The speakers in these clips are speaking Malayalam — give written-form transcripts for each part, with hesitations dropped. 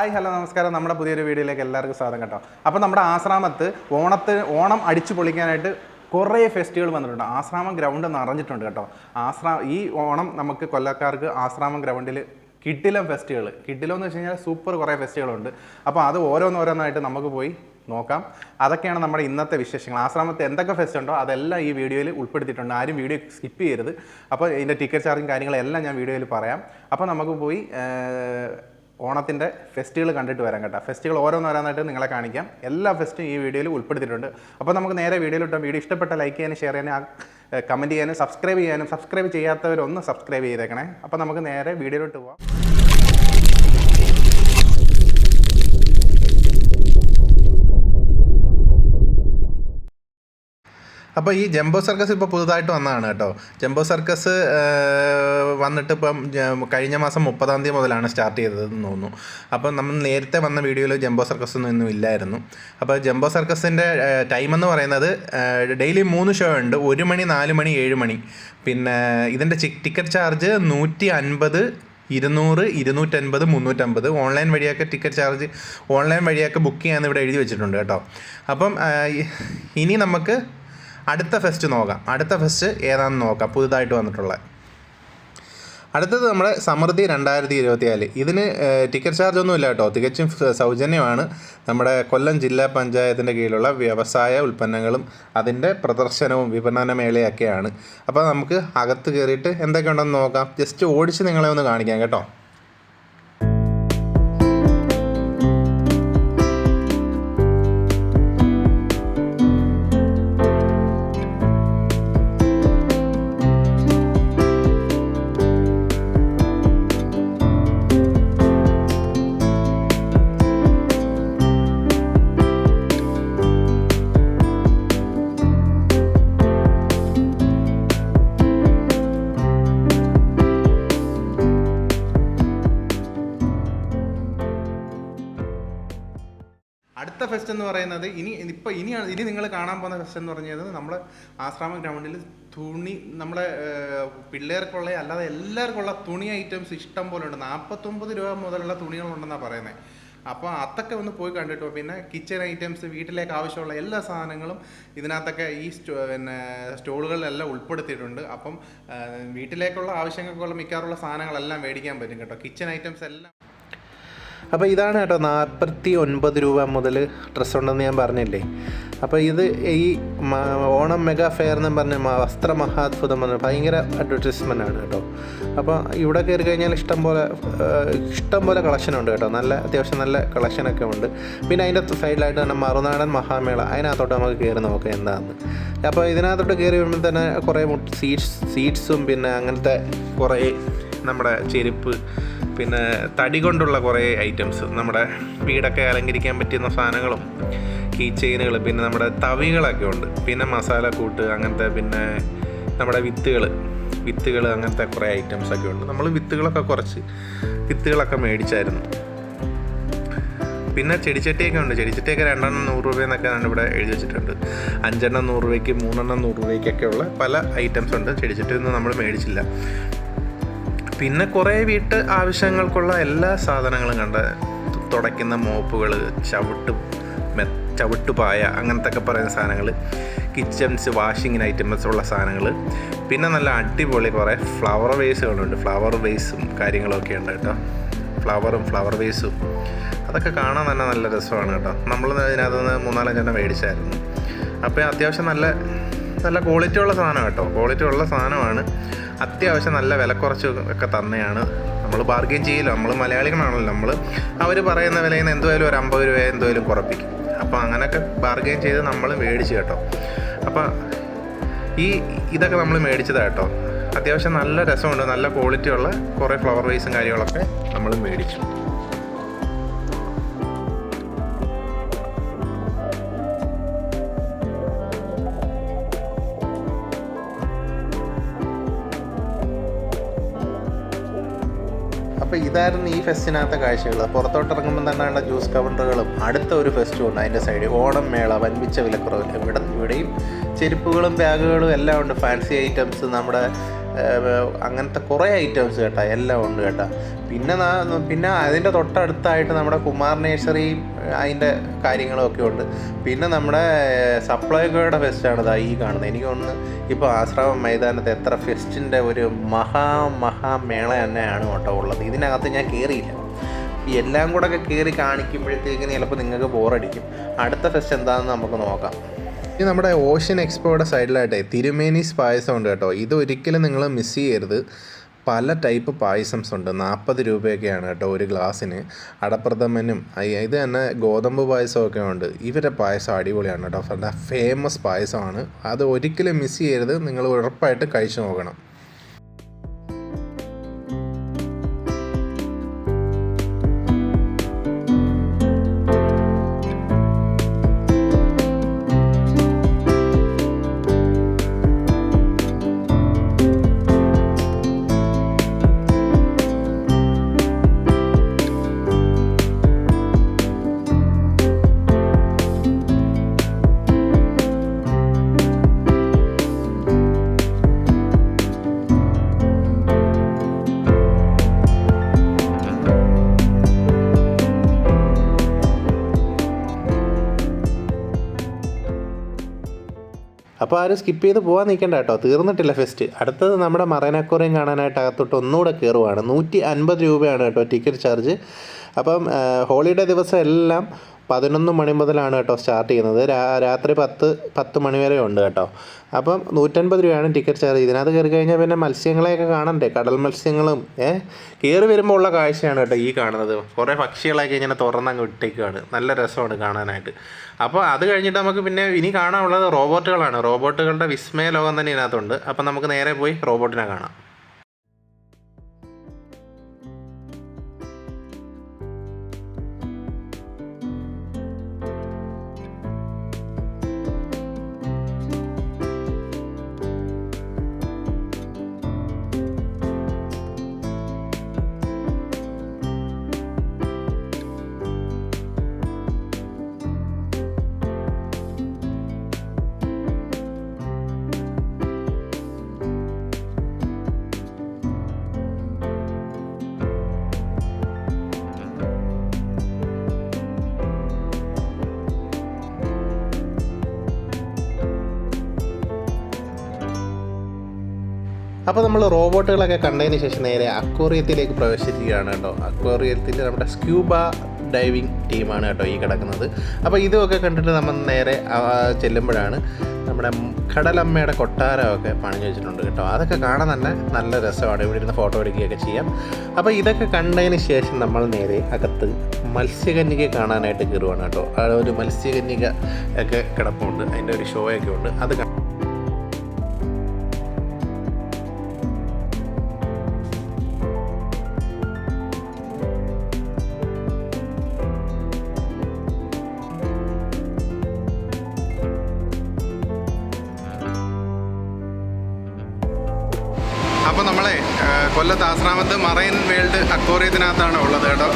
ഹായ് ഹലോ നമസ്കാരം. നമ്മുടെ പുതിയൊരു വീഡിയോയിലേക്ക് എല്ലാവർക്കും സ്വാഗതം കേട്ടോ. അപ്പോൾ നമ്മുടെ ആശ്രാമത്ത് ഓണം അടിച്ചു പൊളിക്കാനായിട്ട് കുറേ ഫെസ്റ്റിവൽ വന്നിട്ടുണ്ട്. ആശ്രാമം ഗ്രൗണ്ട് നിറഞ്ഞിട്ടുണ്ട് കേട്ടോ. ഈ ഓണം നമുക്ക് കൊല്ലക്കാർക്ക് ആശ്രാമം ഗ്രൗണ്ടിൽ കിടിലം ഫെസ്റ്റിവൽ എന്ന് വെച്ച് കഴിഞ്ഞാൽ സൂപ്പർ കുറേ ഫെസ്റ്റിവലുണ്ട്. അപ്പോൾ അത് ഓരോന്നോരോന്നായിട്ട് നമുക്ക് പോയി നോക്കാം. അതൊക്കെയാണ് നമ്മുടെ ഇന്നത്തെ വിശേഷങ്ങൾ. ആശ്രാമത്ത് എന്തൊക്കെ ഫെസ്റ്റ് ഉണ്ടോ അതെല്ലാം ഈ വീഡിയോയിൽ ഉൾപ്പെടുത്തിയിട്ടുണ്ട്. ആരും വീഡിയോ സ്കിപ്പ് ചെയ്യരുത്. അപ്പോൾ ഇതിൻ്റെ ടിക്കറ്റ് ചാർജും കാര്യങ്ങളെല്ലാം ഞാൻ വീഡിയോയിൽ പറയാം. അപ്പോൾ നമുക്ക് പോയി ഓണത്തിൻ്റെ ഫെസ്റ്റുകൾ കണ്ടിട്ട് വരാം കേട്ടോ. ഫെസ്റ്റുകൾ ഓരോന്നോരോന്നായിട്ട് നിങ്ങളെ കാണിക്കാം. എല്ലാ ഫെസ്റ്റും ഈ വീഡിയോയിൽ ഉൾപ്പെടുത്തിയിട്ടുണ്ട്. അപ്പോൾ നമുക്ക് നേരെ വീഡിയോയിലിട്ടാം. വീഡിയോ ഇഷ്ടപ്പെട്ട ലൈക്ക് ചെയ്യാനും ഷെയർ ചെയ്യാനും കമൻറ്റ് ചെയ്യാനും സബ്സ്ക്രൈബ് ചെയ്യാത്തവരൊന്ന് സബ്സ്ക്രൈബ് ചെയ്തേക്കണേ. അപ്പോൾ നമുക്ക് നേരെ വീഡിയോയിലോട്ട് പോവാം. അപ്പോൾ ഈ ജംബോ സർക്കസ് ഇപ്പോൾ പുതുതായിട്ട് വന്നതാണ് കേട്ടോ. ജംബോ സർക്കസ് വന്നിട്ട് ഇപ്പം കഴിഞ്ഞ മാസം 30-ാം തീയതി മുതലാണ് സ്റ്റാർട്ട് ചെയ്തതെന്ന് തോന്നുന്നു. അപ്പം നമ്മൾ നേരത്തെ വന്ന വീഡിയോയിൽ ജംബോ സർക്കസ് ഒന്നും ഇല്ലായിരുന്നു. അപ്പോൾ ജംബോ സർക്കസിൻ്റെ ടൈം എന്ന് പറയുന്നത് ഡെയിലി 3 ഷോ ഉണ്ട്. 1 മണി, 4 മണി, 7 മണി. പിന്നെ ഇതിൻ്റെ ടിക്കറ്റ് ചാർജ് 150, 200, 250, 350. ഓൺലൈൻ വഴിയൊക്കെ ടിക്കറ്റ് ചാർജ് വഴിയൊക്കെ ബുക്ക് ചെയ്യാമെന്ന് ഇവിടെ എഴുതി വെച്ചിട്ടുണ്ട് കേട്ടോ. അപ്പം ഇനി നമുക്ക് അടുത്ത ഫെസ്റ്റ് നോക്കാം. അടുത്ത ഫെസ്റ്റ് ഏതാണെന്ന് നോക്കാം, പുതുതായിട്ട് വന്നിട്ടുള്ള. അടുത്തത് നമ്മുടെ സമൃദ്ധി 2024. ഇതിന് ടിക്കറ്റ് ചാർജ് ഒന്നും ഇല്ല കേട്ടോ, തികച്ചും സൗജന്യമാണ്. നമ്മുടെ കൊല്ലം ജില്ലാ പഞ്ചായത്തിൻ്റെ കീഴിലുള്ള വ്യവസായ ഉൽപ്പന്നങ്ങളും അതിൻ്റെ പ്രദർശനവും വിപണന മേളയൊക്കെയാണ്. അപ്പോൾ നമുക്ക് അകത്ത് കയറിയിട്ട് എന്തൊക്കെ ഉണ്ടെന്ന് നോക്കാം. ജസ്റ്റ് ഓടിച്ച് നിങ്ങളെ ഒന്ന് കാണിക്കാം കേട്ടോ. അടുത്ത ഫെസ്റ്റ് എന്ന് പറയുന്നത് ഇനി നിങ്ങൾ കാണാൻ പോകുന്ന ഫെസ്റ്റ് എന്ന് പറഞ്ഞത് നമ്മുടെ ആശ്രാമം ഗ്രൗണ്ടിൽ നമ്മളെ പിള്ളേർക്കുള്ള അല്ലാതെ എല്ലാവർക്കുള്ള തുണി ഐറ്റംസ് ഇഷ്ടം പോലെ ഉണ്ട്. 49 രൂപ മുതലുള്ള തുണികളുണ്ടെന്നാണ് പറയുന്നത്. അപ്പോൾ അതൊക്കെ ഒന്ന് പോയി കണ്ടിട്ടോ. പിന്നെ കിച്ചൺ ഐറ്റംസ്, വീട്ടിലേക്ക് ആവശ്യമുള്ള എല്ലാ സാധനങ്ങളും ഇതിനകത്തൊക്കെ ഈ സ്റ്റോളുകളിലെല്ലാം ഉൾപ്പെടുത്തിയിട്ടുണ്ട്. അപ്പം വീട്ടിലേക്കുള്ള ആവശ്യങ്ങൾക്കുള്ള മിക്കാറുള്ള സാധനങ്ങളെല്ലാം മേടിക്കാൻ പറ്റും കേട്ടോ. കിച്ചൺ ഐറ്റംസ് എല്ലാം. അപ്പോൾ ഇതാണ് കേട്ടോ 49 രൂപ മുതൽ ഡ്രസ്സ് ഉണ്ടെന്ന് ഞാൻ പറഞ്ഞില്ലേ. അപ്പോൾ ഇത് ഈ ഓണം മെഗാ ഫെയർ എന്ന് പറഞ്ഞ വസ്ത്ര മഹാത്ഭുതം പറഞ്ഞ ഭയങ്കര അഡ്വർടൈസ്മെൻ്റ് ആണ് കേട്ടോ. അപ്പോൾ ഇവിടെ കയറി കഴിഞ്ഞാൽ ഇഷ്ടം പോലെ കളക്ഷനുണ്ട് കേട്ടോ. അത്യാവശ്യം നല്ല കളക്ഷനൊക്കെ ഉണ്ട്. പിന്നെ അതിൻ്റെ സൈഡിലായിട്ട് തന്നെ മറുനാടൻ മഹാമേള, അതിനകത്തോട്ട് നമുക്ക് കയറി നോക്കാം എന്താണെന്ന്. അപ്പോൾ ഇതിനകത്തോട്ട് കയറി വരുമ്പോൾ തന്നെ കുറേ സീറ്റ്സും പിന്നെ അങ്ങനത്തെ കുറേ നമ്മുടെ ചെരുപ്പ്, പിന്നെ തടി കൊണ്ടുള്ള കുറേ ഐറ്റംസ്, നമ്മുടെ വീടൊക്കെ അലങ്കരിക്കാൻ പറ്റുന്ന സാധനങ്ങളും, കീ ചെയിനുകൾ, പിന്നെ നമ്മുടെ തവികളൊക്കെ ഉണ്ട്. പിന്നെ മസാലക്കൂട്ട് അങ്ങനത്തെ, പിന്നെ നമ്മുടെ വിത്തുകൾ അങ്ങനത്തെ കുറേ ഐറ്റംസൊക്കെ ഉണ്ട്. നമ്മൾ വിത്തുകളൊക്കെ മേടിച്ചായിരുന്നു. പിന്നെ ചെടിച്ചട്ടിയൊക്കെ ഉണ്ട്. ചെടിച്ചട്ടിയൊക്കെ 2 എണ്ണം 100 രൂപയെന്നൊക്കെ ഇവിടെ എഴുതി വെച്ചിട്ടുണ്ട്. 5 എണ്ണം 100 രൂപയ്ക്ക്, 3 എണ്ണം 100 രൂപയ്ക്കൊക്കെ ഉള്ള പല ഐറ്റംസ് ഉണ്ട്. ചെടിച്ചട്ടിയൊന്നും നമ്മൾ മേടിച്ചില്ല. പിന്നെ കുറേ വീട്ട് ആവശ്യങ്ങൾക്കുള്ള എല്ലാ സാധനങ്ങളും തുടയ്ക്കുന്ന മോപ്പുകൾ, ചവിട്ടുപായ അങ്ങനത്തെ ഒക്കെ പറയുന്ന സാധനങ്ങൾ, കിച്ചൺസ്, വാഷിങ്ങിന് ഐറ്റംസ് ഉള്ള സാധനങ്ങൾ. പിന്നെ നല്ല അടിപൊളി കുറേ ഫ്ലവർ വേസുകളുണ്ട്. ഫ്ലവർ വേസും കാര്യങ്ങളൊക്കെ ഉണ്ട് കേട്ടോ. ഫ്ലവർ വേസും അതൊക്കെ കാണാൻ തന്നെ നല്ല രസമാണ് കേട്ടോ. നമ്മൾ ഇതിനകത്ത് നിന്ന് 3-4 എണ്ണം മേടിച്ചായിരുന്നു. അപ്പോൾ അത്യാവശ്യം നല്ല ക്വാളിറ്റി ഉള്ള സാധനം കേട്ടോ. ക്വാളിറ്റി ഉള്ള സാധനമാണ്. അത്യാവശ്യം നല്ല വില കുറച്ച് ഒക്കെ തന്നെയാണ്. നമ്മൾ ബാർഗെയിൻ ചെയ്യില്ല, നമ്മൾ മലയാളികളാണല്ലോ. അവർ പറയുന്ന വിലയിൽ നിന്ന് എന്തായാലും ഒരു 50 രൂപ എന്തായാലും കുറപ്പിക്കും. അപ്പോൾ അങ്ങനെയൊക്കെ ബാർഗെയിൻ ചെയ്ത് നമ്മൾ മേടിച്ച് കേട്ടോ. അപ്പോൾ ഇതൊക്കെ നമ്മൾ മേടിച്ചതാണ് കേട്ടോ. അത്യാവശ്യം നല്ല രസമുണ്ട്. നല്ല ക്വാളിറ്റി ഉള്ള കുറേ ഫ്ലവർ വേസും കാര്യങ്ങളൊക്കെ നമ്മൾ മേടിച്ചു. അപ്പോൾ ഇതായിരുന്നു ഈ ഫെസ്റ്റിനകത്തെ കാഴ്ചകൾ. പുറത്തോട്ടിറങ്ങുമ്പോൾ തന്നെ ജ്യൂസ് കൗണ്ടറുകളും അടുത്ത ഒരു ഫെസ്റ്റും ഉണ്ട് അതിൻ്റെ സൈഡിൽ. ഓണം മേള വൻപിച്ച വിലക്കുറവിൽ. ഇവിടെയും ചെരുപ്പുകളും ബാഗുകളും എല്ലാം ഉണ്ട്. ഫാൻസി ഐറ്റംസ്, നമ്മുടെ അങ്ങനത്തെ കുറേ ഐറ്റംസ് കേട്ടോ, എല്ലാം ഉണ്ട് കേട്ടോ. പിന്നെ അതിൻ്റെ തൊട്ടടുത്തായിട്ട് നമ്മുടെ കുമാർ നേഴ്സറിയും അതിൻ്റെ കാര്യങ്ങളൊക്കെ ഉണ്ട്. പിന്നെ നമ്മുടെ സപ്ലൈകോയുടെ ഫെസ്റ്റാണ് ഇതാ ഈ കാണുന്നത്. എനിക്ക് തോന്നുന്നു ഇപ്പോൾ ആശ്രമം മൈതാനത്ത് എത്ര ഫെസ്റ്റിൻ്റെ ഒരു മഹാമേള തന്നെയാണ് കേട്ടോ ഉള്ളത്. ഇതിനകത്ത് ഞാൻ കയറിയില്ല. ഈ എല്ലാം കൂടെ ഒക്കെ കയറി കാണിക്കുമ്പോഴത്തേക്കിന് ചിലപ്പോൾ നിങ്ങൾക്ക് ബോറടിക്കും. അടുത്ത ഫെസ്റ്റ് എന്താണെന്ന് നമുക്ക് നോക്കാം. ഇത് നമ്മുടെ ഓഷ്യൻ എക്സ്പോയുടെ സൈഡിലായിട്ടേ തിരുമേനീസ് പായസം ഉണ്ട് കേട്ടോ. ഇതൊരിക്കലും നിങ്ങൾ മിസ് ചെയ്യരുത്. പല ടൈപ്പ് പായസംസ് ഉണ്ട്. 40 രൂപയൊക്കെയാണ് കേട്ടോ ഒരു ഗ്ലാസ്സിന്. അടപ്രഥമനും ഇത് തന്നെ ഗോതമ്പ് പായസമൊക്കെ ഉണ്ട്. ഇവരുടെ പായസം അടിപൊളിയാണ് കേട്ടോ. ഫേമസ് പായസമാണ്. അത് ഒരിക്കലും മിസ് ചെയ്യരുത്. നിങ്ങൾ ഉറപ്പായിട്ട് കഴിച്ചു നോക്കണം. അപ്പോൾ ആരും സ്കിപ്പ് ചെയ്ത് പോകാൻ നിൽക്കേണ്ട കേട്ടോ, തീർന്നിട്ടില്ല ഫെസ്റ്റ്. അടുത്തത് നമ്മുടെ മറൈൻ അക്വേറിയം കാണാനായിട്ട് അകത്തോട്ട് ഒന്നുകൂടെ കയറുവാണ്. 150 രൂപയാണ് കേട്ടോ ടിക്കറ്റ് ചാർജ്. അപ്പം ഹോളിഡേ ദിവസം എല്ലാം 11 മണി മുതലാണ് കേട്ടോ സ്റ്റാർട്ട് ചെയ്യുന്നത്. രാത്രി 10 മണി വരെ ഉണ്ട് കേട്ടോ. അപ്പം 150 രൂപയാണ് ടിക്കറ്റ് ചാർജ്. ഇതിനകത്ത് കയറി കഴിഞ്ഞാൽ പിന്നെ മത്സ്യങ്ങളെയൊക്കെ കാണണ്ടേ, കടൽ മത്സ്യങ്ങളും കയറി വരുമ്പോൾ ഉള്ള കാഴ്ചയാണ് കേട്ടോ ഈ കാണുന്നത്. കുറേ പക്ഷികളൊക്കെ ഇങ്ങനെ തുറന്നങ്ങ് ഇട്ടേക്കാണ്. നല്ല രസമാണ് കാണാനായിട്ട്. അപ്പോൾ അത് കഴിഞ്ഞിട്ട് നമുക്ക് പിന്നെ ഇനി കാണാനുള്ളത് റോബോട്ടുകളാണ്. റോബോട്ടുകളുടെ വിസ്മയ ലോകം തന്നെ ഇതിനകത്തുണ്ട്. അപ്പം നമുക്ക് നേരെ പോയി റോബോട്ടിനെ കാണാം. അപ്പോൾ നമ്മൾ റോബോട്ടുകളൊക്കെ കണ്ടതിന് ശേഷം നേരെ അക്വേറിയത്തിലേക്ക് പ്രവേശിക്കുകയാണ് കേട്ടോ. അക്വേറിയത്തിൽ നമ്മുടെ സ്ക്യൂബ ഡൈവിങ് ടീമാണ് കേട്ടോ ഈ കിടക്കുന്നത്. അപ്പോൾ ഇതൊക്കെ കണ്ടിട്ട് നമ്മൾ നേരെ ചെല്ലുമ്പോഴാണ് നമ്മുടെ കടലമ്മയുടെ കൊട്ടാരമൊക്കെ പണിഞ്ഞു വെച്ചിട്ടുണ്ട് കേട്ടോ. അതൊക്കെ കാണാൻ നല്ല രസമാണ്. ഇവിടെ ഇരുന്ന് ഫോട്ടോ എടുക്കുകയൊക്കെ ചെയ്യാം. അപ്പോൾ ഇതൊക്കെ കണ്ടതിന് ശേഷം നമ്മൾ നേരെ അകത്ത് മത്സ്യകന്യകയെ കാണാനായിട്ട് കയറുവാണ് കേട്ടോ. ഒരു മത്സ്യകന്യക ഒക്കെ കിടപ്പുണ്ട്, അതിൻ്റെ ഒരു ഷോയൊക്കെ ഉണ്ട്. അത് അപ്പോൾ നമ്മളെ കൊല്ലത്ത് ആശ്രാമത്ത് മറൈൻ വേൾഡ് അക്വേറിയത്തിനകത്താണ് ഉള്ളത് കേട്ടോ.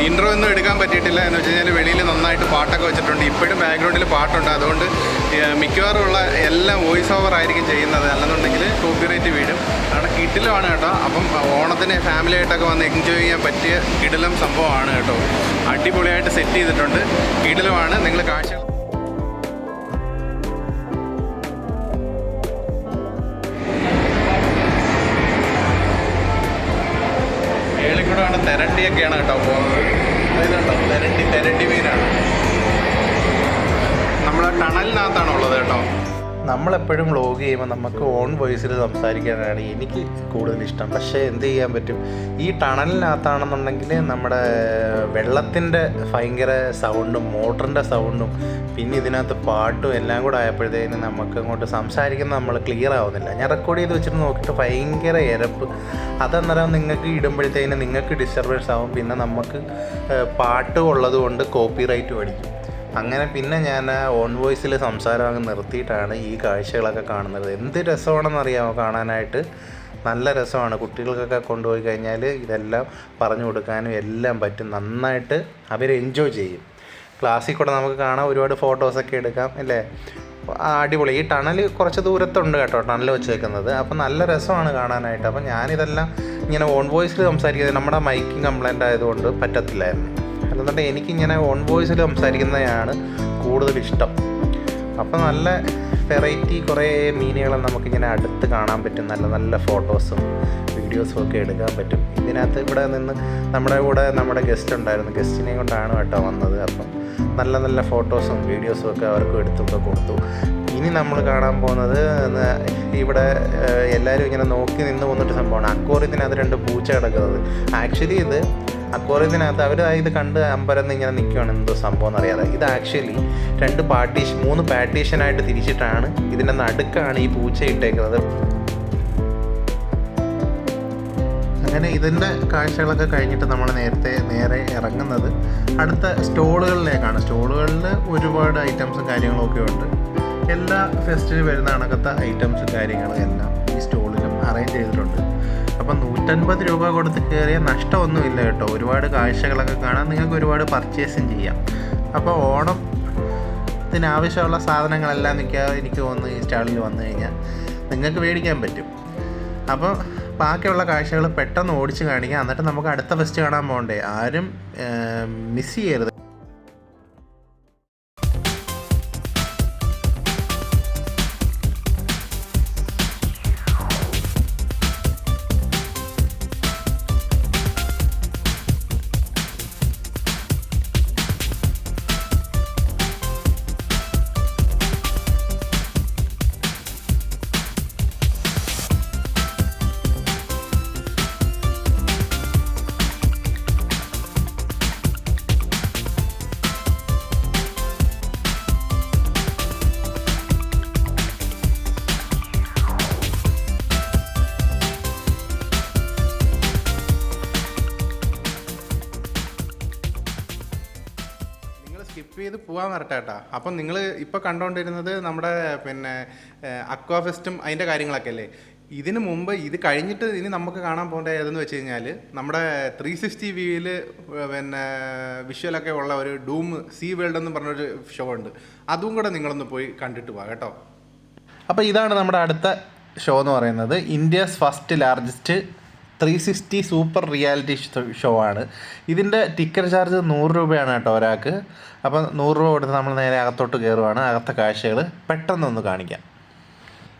ഇൻട്രോ ഒന്നും എടുക്കാൻ പറ്റിയിട്ടില്ല. എന്ന് വെച്ച് കഴിഞ്ഞാൽ വെളിയിൽ നന്നായിട്ട് പാട്ടൊക്കെ വെച്ചിട്ടുണ്ട്. ഇപ്പോഴും ബാക്ക്ഗ്രൗണ്ടിൽ പാട്ടുണ്ട്. അതുകൊണ്ട് മിക്കവാറും ഉള്ള എല്ലാം വോയിസ് ഓവർ ആയിരിക്കും ചെയ്യുന്നത്. അല്ലെന്നുണ്ടെങ്കിൽ കോപ്പിറൈറ്റ് വീഴും. അവിടെ കിടിലമാണ് കേട്ടോ. അപ്പം ഓണത്തിന് ഫാമിലി ആയിട്ടൊക്കെ വന്ന് എൻജോയ് ചെയ്യാൻ പറ്റിയ കിടിലം സംഭവമാണ് കേട്ടോ. അടിപൊളിയായിട്ട് സെറ്റ് ചെയ്തിട്ടുണ്ട്. കിടിലമാണ്. നിങ്ങൾ കാഴ്ച ാണ് തെരണ്ടിയൊക്കെയാണ് കേട്ടോ പോകുന്നത്. ഇതുണ്ടോ തെരണ്ടി മീനാണ്. നമ്മളെ ടണലിനകത്താണ് ഉള്ളത് കേട്ടോ. നമ്മളെപ്പോഴും വ്ളോഗ് ചെയ്യുമ്പോൾ നമുക്ക് ഓൺ വോയിസിൽ സംസാരിക്കാനാണ് എനിക്ക് കൂടുതൽ ഇഷ്ടം. പക്ഷേ എന്ത് ചെയ്യാൻ പറ്റും, ഈ ടണലിനകത്താണെന്നുണ്ടെങ്കിൽ നമ്മുടെ വെള്ളത്തിൻ്റെ ഭയങ്കര സൗണ്ടും മോട്ടറിൻ്റെ സൗണ്ടും പിന്നെ ഇതിനകത്ത് പാട്ടും എല്ലാം കൂടെ ആയപ്പോഴത്തേക്കും നമുക്ക് അങ്ങോട്ട് സംസാരിക്കുന്നത് നമ്മൾ ക്ലിയർ ആവുന്നില്ല. ഞാൻ റെക്കോർഡ് ചെയ്ത് വെച്ചിട്ട് നോക്കിയിട്ട് ഭയങ്കര എരപ്പ്. അതന്നേരം നിങ്ങൾക്ക് ഇടുമ്പോഴത്തേക്കും നിങ്ങൾക്ക് ഡിസ്റ്റർബൻസ് ആവും. പിന്നെ നമുക്ക് പാട്ട് ഉള്ളത് കൊണ്ട് കോപ്പിറൈറ്റും അടിക്കും. അങ്ങനെ പിന്നെ ഞാൻ ഓൺ വോയിസിൽ സംസാരം അങ്ങ് നിർത്തിയിട്ടാണ് ഈ കാഴ്ചകളൊക്കെ കാണുന്നത്. എന്ത് രസമാണെന്നറിയാമോ കാണാനായിട്ട്. നല്ല രസമാണ്. കുട്ടികൾക്കൊക്കെ കൊണ്ടുപോയി കഴിഞ്ഞാൽ ഇതെല്ലാം പറഞ്ഞു കൊടുക്കാനും എല്ലാം പറ്റും. നന്നായിട്ട് അവർ എൻജോയ് ചെയ്യും. ക്ലാസ്സിൽ കൂടെ നമുക്ക് കാണാം, ഒരുപാട് ഫോട്ടോസൊക്കെ എടുക്കാം അല്ലേ. അടിപൊളി. ഈ ടണൽ കുറച്ച് ദൂരത്തുണ്ട് കേട്ടോ, ടണൽ വെച്ചേക്കുന്നത്. അപ്പോൾ നല്ല രസമാണ് കാണാനായിട്ട്. അപ്പോൾ ഞാനിതെല്ലാം ഇങ്ങനെ ഓൺ വോയിസിൽ സംസാരിക്കുന്നത് നമ്മുടെ മൈക്കിങ് കംപ്ലൈൻ്റ് ആയതുകൊണ്ട് പറ്റത്തില്ലായിരുന്നു. അല്ലെന്നുണ്ടെങ്കിൽ എനിക്കിങ്ങനെ ഓൺ വോയിസിൽ സംസാരിക്കുന്നതാണ് കൂടുതൽ ഇഷ്ടം. അപ്പോൾ നല്ല വെറൈറ്റി കുറേ മീനുകളെ നമുക്കിങ്ങനെ അടുത്ത് കാണാൻ പറ്റും. നല്ല നല്ല ഫോട്ടോസും വീഡിയോസും ഒക്കെ എടുക്കാൻ പറ്റും. ഇതിനകത്ത് ഇവിടെ നിന്ന് നമ്മുടെ കൂടെ നമ്മുടെ ഗസ്റ്റ് ഉണ്ടായിരുന്നു. ഗസ്റ്റിനെയും കൊണ്ടാണ് കേട്ടോ വന്നത്. അപ്പം നല്ല നല്ല ഫോട്ടോസും വീഡിയോസും ഒക്കെ അവർക്ക് എടുത്തൊക്കെ കൊടുത്തു. ഇനി നമ്മൾ കാണാൻ പോകുന്നത് ഇവിടെ എല്ലാവരും ഇങ്ങനെ നോക്കി നിന്ന് പോകുന്നൊരു സംഭവമാണ്. അക്വേറിയത്തിനകത്ത് 2 പൂച്ച കിടക്കുന്നത്. ആക്ച്വലി ഇത് അക്വേറിയത്തിനകത്ത് അവർ ഇത് കണ്ട് അമ്പരന്ന് ഇങ്ങനെ നിൽക്കുകയാണ് എന്തോ സംഭവം എന്നറിയാതെ. ഇത് ആക്ച്വലി 3 പാർട്ടീഷനായിട്ട് തിരിച്ചിട്ടാണ് ഇതിൻ്റെ നടുക്കാണ് ഈ പൂച്ച ഇട്ടേക്കുന്നത്. അങ്ങനെ ഇതിൻ്റെ കാഴ്ചകളൊക്കെ കഴിഞ്ഞിട്ട് നമ്മൾ നേരെ ഇറങ്ങുന്നത് അടുത്ത സ്റ്റോളുകളിലേക്കാണ്. സ്റ്റോളുകളിൽ ഒരുപാട് ഐറ്റംസും കാര്യങ്ങളൊക്കെ ഉണ്ട്. എല്ലാ ഫെസ്റ്റിന് വരുന്ന കണക്കത്തെ ഐറ്റംസും കാര്യങ്ങളും എല്ലാം ഈ സ്റ്റോളിലും അറേഞ്ച് ചെയ്തിട്ടുണ്ട്. അപ്പം 150 രൂപ കൊടുത്ത് കയറിയ നഷ്ടമൊന്നുമില്ല കേട്ടോ. ഒരുപാട് കാഴ്ചകളൊക്കെ കാണാൻ, നിങ്ങൾക്ക് ഒരുപാട് പർച്ചേസും ചെയ്യാം. അപ്പോൾ ഓണത്തിനാവശ്യമുള്ള സാധനങ്ങളെല്ലാം എനിക്ക് തോന്നുന്നു ഈ സ്റ്റാളിൽ വന്നു കഴിഞ്ഞാൽ നിങ്ങൾക്ക് മേടിക്കാൻ പറ്റും. അപ്പോൾ ബാക്കിയുള്ള കാഴ്ചകൾ പെട്ടെന്ന് ഓടിച്ച് കാണിക്കാം. എന്നിട്ട് നമുക്ക് അടുത്ത ഫെസ്റ്റ് കാണാൻ പോകണ്ടേ. ആരും മിസ് ചെയ്യരുത്. സ്കിപ്പ് ചെയ്ത് പോകാൻ വരട്ടെ കേട്ടോ. അപ്പം നിങ്ങൾ ഇപ്പോൾ കണ്ടുകൊണ്ടിരുന്നത് നമ്മുടെ അക്വാ ഫെസ്റ്റും അതിൻ്റെ കാര്യങ്ങളൊക്കെ അല്ലേ. ഇതിന് മുമ്പ് ഇത് കഴിഞ്ഞിട്ട് ഇനി നമുക്ക് കാണാൻ പോകേണ്ട ഏതെന്ന് വെച്ച് കഴിഞ്ഞാൽ നമ്മുടെ 360 വ്യൂവിൽ വിഷ്വലൊക്കെ ഉള്ള ഒരു ഡൂം സീ വേൾഡ് എന്ന് പറഞ്ഞൊരു ഷോ ഉണ്ട്. അതും കൂടെ നിങ്ങളൊന്ന് പോയി കണ്ടിട്ട് പോകാം കേട്ടോ. അപ്പോൾ ഇതാണ് നമ്മുടെ അടുത്ത ഷോ എന്ന് പറയുന്നത്. India's first largest 360 super reality show ആണ്. ഇതിൻ്റെ ടിക്കറ്റ് ചാർജ് 100 രൂപയാണ് കേട്ടോ ഒരാൾക്ക്. അപ്പം 100 രൂപ കൊടുത്ത് നമ്മൾ നേരെ അകത്തോട്ട് കയറുവാണ്. അകത്തെ കാഴ്ചകൾ പെട്ടെന്നൊന്ന് കാണിക്കാം.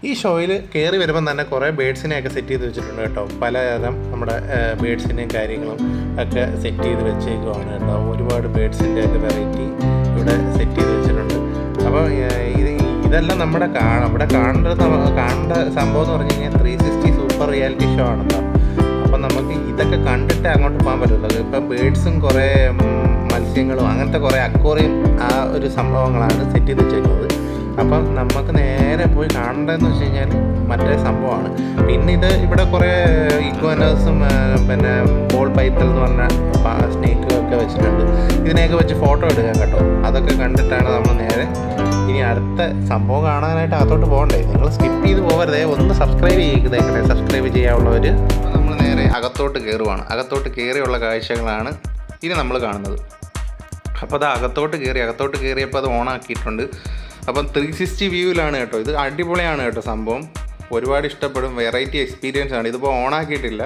ഈ ഷോയിൽ കയറി വരുമ്പം തന്നെ കുറേ ബേഡ്സിനെയൊക്കെ സെറ്റ് ചെയ്ത് വെച്ചിട്ടുണ്ട് കേട്ടോ. പലതരം നമ്മുടെ ബേഡ്സിൻ്റെയും കാര്യങ്ങളും ഒക്കെ സെറ്റ് ചെയ്ത് വെച്ചേക്കുവാണ് കേട്ടോ. ഒരുപാട് ബേഡ്സിൻ്റെ ഒക്കെ വെറൈറ്റി ഇവിടെ സെറ്റ് ചെയ്ത് വെച്ചിട്ടുണ്ട്. അപ്പോൾ ഇതെല്ലാം നമ്മുടെ ഇവിടെ കാണേണ്ട സംഭവം എന്ന് പറഞ്ഞു കഴിഞ്ഞാൽ 360 സൂപ്പർ റിയാലിറ്റി ഷോ ആണല്ലോ. അപ്പം നമുക്ക് ഇതൊക്കെ കണ്ടിട്ട് അങ്ങോട്ട് പോകാൻ പറ്റുള്ളൂ. ഇപ്പം ബേഡ്സും കുറേ മത്സ്യങ്ങളും അങ്ങനത്തെ കുറേ അക്വേറിയം ആ ഒരു സംഭവങ്ങളാണ് സെറ്റ് ചെയ്ത് വെച്ചേക്കുന്നത്. അപ്പം നമുക്ക് നേരെ പോയി കാണേണ്ടതെന്ന് വെച്ച് കഴിഞ്ഞാൽ മറ്റേ സംഭവമാണ്. പിന്നെ ഇവിടെ കുറേ ഇഗ്വാനേഴ്സും ബോൾ പൈത്തൽ എന്ന് പറഞ്ഞ സ്നേക്കൊക്കെ വെച്ചിട്ടുണ്ട്. ഇതിനെയൊക്കെ വെച്ച് ഫോട്ടോ എടുക്കാം കേട്ടോ. അതൊക്കെ കണ്ടിട്ടാണ് നമ്മൾ നേരെ ഇനി അടുത്ത സംഭവം കാണാനായിട്ട് അകത്തോട്ട് പോകണ്ടേ. നിങ്ങൾ സ്കിപ്പ് ചെയ്ത് പോകരുതേ. ഒന്ന് സബ്സ്ക്രൈബ് ചെയ്തേക്കണേ. സബ്സ്ക്രൈബ് ചെയ്യാനുള്ളവർ. നമ്മൾ നേരെ അകത്തോട്ട് കയറുവാണ്. അകത്തോട്ട് കയറിയുള്ള കാഴ്ചകളാണ് ഇനി നമ്മൾ കാണുന്നത്. അപ്പോൾ അത് അകത്തോട്ട് കയറിയപ്പോൾ അത് ഓണാക്കിയിട്ടുണ്ട്. അപ്പം 360 വ്യൂവിലാണ് കേട്ടോ. ഇത് അടിപൊളിയാണ് കേട്ടോ സംഭവം. ഒരുപാട് ഇഷ്ടപ്പെടും. വെറൈറ്റി എക്സ്പീരിയൻസ് ആണ്. ഇതിപ്പോൾ ഓണാക്കിയിട്ടില്ല.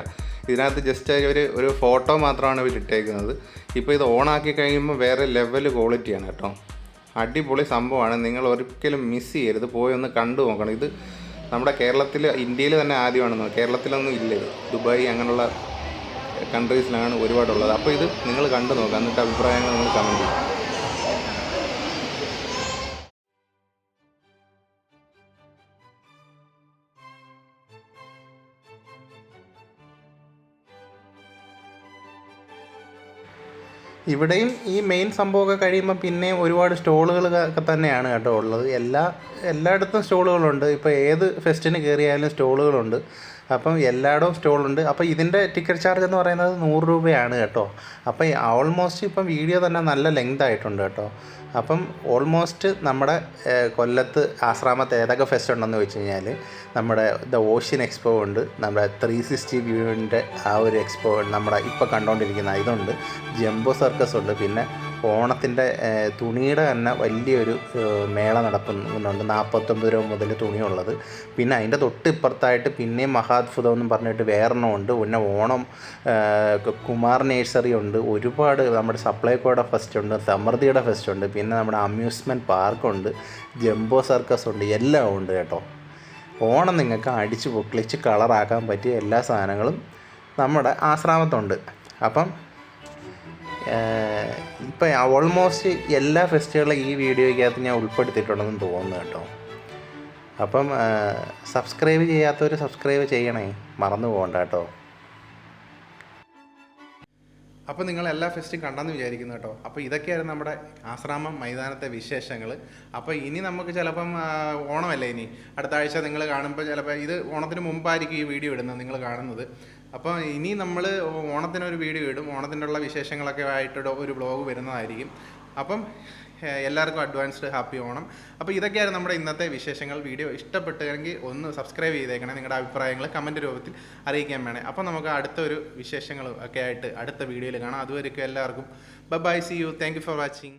ഇതിനകത്ത് ജസ്റ്റ് ഒരു ഫോട്ടോ മാത്രമാണ് ഇവർ ഇട്ടേക്കുന്നത്. ഇപ്പോൾ ഇത് ഓണാക്കി കഴിയുമ്പോൾ വേറെ ലെവൽ ക്വാളിറ്റിയാണ് കേട്ടോ. അടിപൊളി സംഭവമാണ്. നിങ്ങൾ ഒരിക്കലും മിസ് ചെയ്യരുത്. പോയി ഒന്ന് കണ്ടു നോക്കണം. ഇത് നമ്മുടെ ഇന്ത്യയിൽ തന്നെ ആദ്യമാണെന്ന്. കേരളത്തിലൊന്നും ഇല്ല ഇത്. ദുബായ് അങ്ങനെയുള്ള കൺട്രീസിലാണ് ഒരുപാടുള്ളത്. അപ്പോൾ ഇത് നിങ്ങൾ കണ്ടു നോക്കാം. എന്നിട്ട് അഭിപ്രായങ്ങൾ നിങ്ങൾ കമൻറ്റ് ചെയ്യും. ഇവിടെയും ഈ മെയിൻ സംഭവമൊക്കെ കഴിയുമ്പോൾ പിന്നെ ഒരുപാട് സ്റ്റോളുകളൊക്കെ തന്നെയാണ് കേട്ടോ ഉള്ളത്. എല്ലായിടത്തും സ്റ്റോളുകളുണ്ട്. ഇപ്പോൾ ഏത് ഫെസ്റ്റിന് കയറിയാലും സ്റ്റോളുകളുണ്ട്. അപ്പം എല്ലായിടവും സ്റ്റോളുണ്ട്. അപ്പോൾ ഇതിൻ്റെ ടിക്കറ്റ് ചാർജ് എന്ന് പറയുന്നത് 100 രൂപയാണ് കേട്ടോ. അപ്പോൾ ഓൾമോസ്റ്റ് ഇപ്പം വീഡിയോ തന്നെ നല്ല ലെങ്ത് ആയിട്ടുണ്ട് കേട്ടോ. അപ്പം ഓൾമോസ്റ്റ് നമ്മുടെ കൊല്ലത്ത് ആശ്രാമത്ത് ഏതൊക്കെ ഫെസ്റ്റ് ഉണ്ടെന്ന് വെച്ച് കഴിഞ്ഞാൽ നമ്മുടെ ഓഷ്യൻ എക്സ്പോ ഉണ്ട്. നമ്മുടെ 360 വ്യൂവിൻ്റെ ആ ഒരു എക്സ്പോ നമ്മുടെ ഇപ്പോൾ കണ്ടുകൊണ്ടിരിക്കുന്ന ഇതുണ്ട്. ജംബോ സർക്കസ് ഉണ്ട്. പിന്നെ ഓണത്തിൻ്റെ തുണിയുടെ തന്നെ വലിയൊരു മേള നടക്കുന്നുണ്ട്. 49 രൂപ മുതൽ തുണിയുള്ളത്. പിന്നെ അതിൻ്റെ തൊട്ടിപ്പുറത്തായിട്ട് പിന്നെയും മഹാത്ഭുതം എന്നും പറഞ്ഞിട്ട് വേറെണ്ണം ഉണ്ട്. പിന്നെ ഓണം കുമാർ നേഴ്സറി ഉണ്ട്. ഒരുപാട് നമ്മുടെ സപ്ലൈകോയുടെ ഫെസ്റ്റ് ഉണ്ട്, സമൃദ്ധിയുടെ ഫെസ്റ്റ് ഉണ്ട്, പിന്നെ നമ്മുടെ അമ്യൂസ്മെൻറ്റ് പാർക്കുണ്ട്, ജംബോ സർക്കസ് ഉണ്ട്, എല്ലാം ഉണ്ട് കേട്ടോ. ഓണം നിങ്ങൾക്ക് അടിച്ച് പൊക്കളിച്ച് കളറാക്കാൻ പറ്റിയ എല്ലാ സാധനങ്ങളും നമ്മുടെ ആശ്രാമത്തുണ്ട്. അപ്പം ഇപ്പം ഓൾമോസ്റ്റ് എല്ലാ ഫെസ്റ്റുകളും ഈ വീഡിയോയ്ക്കകത്ത് ഞാൻ ഉൾപ്പെടുത്തിയിട്ടുണ്ടെന്ന് തോന്നുന്നു കേട്ടോ. അപ്പം സബ്സ്ക്രൈബ് ചെയ്യാത്തവർ സബ്സ്ക്രൈബ് ചെയ്യണേ, മറന്നു പോകണ്ട കേട്ടോ. അപ്പോൾ നിങ്ങൾ എല്ലാ ഫെസ്റ്റും കണ്ടെന്ന് വിചാരിക്കുന്നു കേട്ടോ. അപ്പോൾ ഇതൊക്കെയായിരുന്നു നമ്മുടെ ആശ്രാമം മൈതാനത്തെ വിശേഷങ്ങൾ. അപ്പോൾ ഇനി നമുക്ക് ചിലപ്പം ഓണമല്ലേ, ഇനി അടുത്ത ആഴ്ച നിങ്ങൾ കാണുമ്പോൾ ചിലപ്പോൾ ഇത് ഓണത്തിന് മുമ്പായിരിക്കും ഈ വീഡിയോ ഇടുന്നത് നിങ്ങൾ കാണുന്നത്. അപ്പോൾ ഇനി നമ്മൾ ഓണത്തിനൊരു വീഡിയോ ഇടും, ഓണത്തിൻ്റെ ഉള്ള വിശേഷങ്ങളൊക്കെ ആയിട്ട് ഒരു വ്ളോഗ് വരുന്നതായിരിക്കും. അപ്പം എല്ലാവർക്കും അഡ്വാൻസ്ഡ് ഹാപ്പി ഓണം. അപ്പോൾ ഇതൊക്കെയായിരുന്നു നമ്മുടെ ഇന്നത്തെ വിശേഷങ്ങൾ. വീഡിയോ ഇഷ്ടപ്പെട്ടെങ്കിൽ ഒന്ന് സബ്സ്ക്രൈബ് ചെയ്തേക്കണേ, നിങ്ങളുടെ അഭിപ്രായങ്ങൾ കമൻറ്റ് രൂപത്തിൽ അറിയിക്കാൻ വേണേ. അപ്പോൾ നമുക്ക് അടുത്തൊരു വിശേഷങ്ങളും ഒക്കെ ആയിട്ട് അടുത്ത വീഡിയോയിൽ കാണാം. അതുവരെയൊക്കെ എല്ലാവർക്കും bye, see you, thank you for watching.